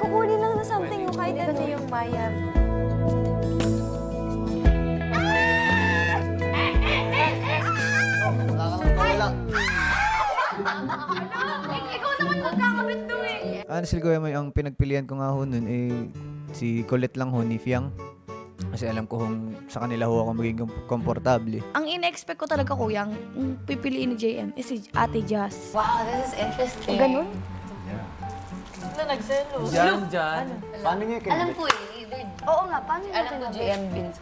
kukunin lang na something yung kahit ano. Kasi yung Maya. Wala ka lang wala. Ikaw naman magkakabit doon eh. Honestly, Kuya Moy, ang pinagpilian ko nga ho nun si Colette lang ho, ni Fiang. Kasi alam ko kung sa kanila ho ako magiging komportable. Ang in-expect ko talaga, kuya, ang pipiliin ni JM is si Ate Jazz. Wow, this is interesting. Ganun? Paano niya kayo? Alam ko eh. Oo nga, paano yun? Alam ko JM Vince.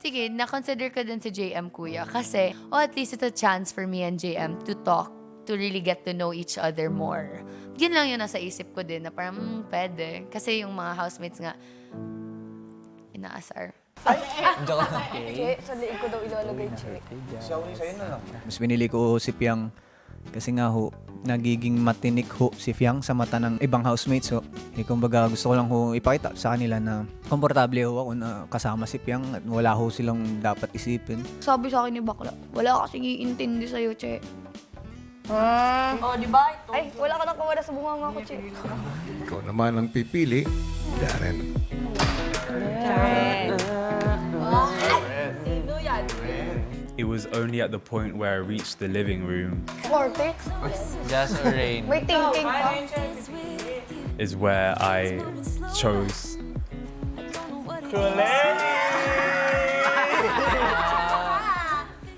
Sige, na-consider ko din si JM, kuya. Kasi, at least it's a chance for me and JM to talk, to really get to know each other more. Yun lang yun nasa isip ko din, na parang pwede. Kasi yung mga housemates nga, inaasar. Che, sa liig ko daw ilalagay, Che. Mas pinili ko si Fiang kasi nga ho, nagiging matinik ho si Fiang sa mata ng ibang housemates ho. Kumbaga gusto ko lang ho ipakita sa kanila na komportable ho ako na kasama si Fiang at wala ho silang dapat isipin. Sabi sa akin ni Bakla, wala kasing iintindi sa'yo, Che. Oh, di ba? Ay, wala ka nang kawala sa bunganga ko, Che. Ikaw naman ang pipili, Darren. It was only at the point where I reached the living room More pics? Just a rain. May thinking pa. is where I chose.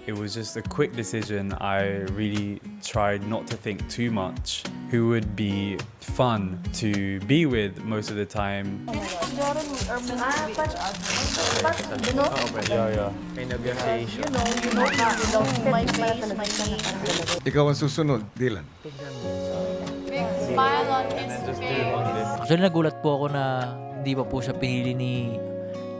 It was just a quick decision. I really tried not to think too much. Who would be fun to be with most of the time? Ikaw ang susunod, Dylan. Actually, nagulat po ako na hindi pa po siya pinili ni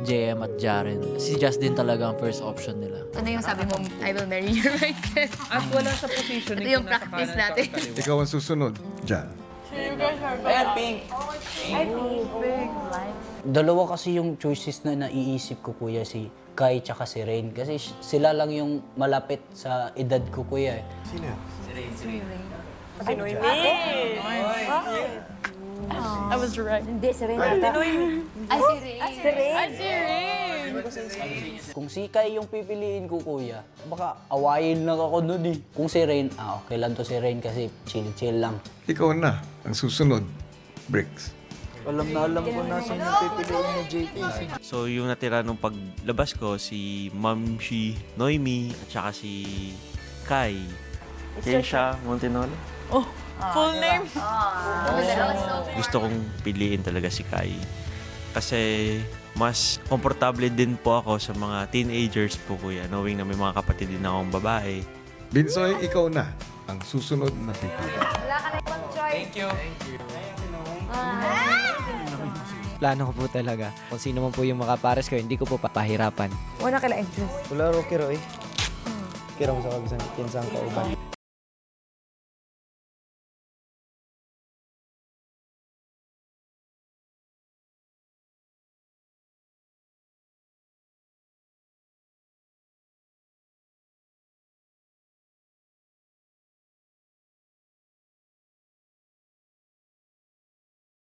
JM at Jaren. Si Jazz din talaga ang first option nila. Ano yung sabi mo, I will marry you right then? At wala sa positioning. Ito yung practice natin. Ikaw ang susunod, Jan. Dalawa kasi yung choices na naiisip ko, kuya, si Kai tsaka si Rain. Kasi sila lang yung malapit sa edad ko, kuya. Sino? I was right. Hindi, si Ren ata. Ay, si Ray. Kung si Kai yung pipiliin ko, kuya, baka awayin lang ako nun eh. Kung si Rain, okay lang to si Rain kasi chill-chill lang. Ikaw na ang susunod, Bricks. Alam ko na sino pipiliin ni JP. So yung natira nung paglabas ko, si Mamshi Noemi at saka si Kai. Keisha Montenolo. Full name? Gusto kong piliin talaga si Kai. Kasi mas komportable din po ako sa mga teenagers po, kuya. Knowing na may mga kapatid din akong babae. Binsoy, ikaw na ang susunod na pipili. Wala ka na ibang choice. Plano ko po talaga. Kung sino man po yung makapares ko, hindi ko po papahirapan. Wala ka na interest. Wala ro kiro eh. Kiro mo sa kabisan, kinsang kauban.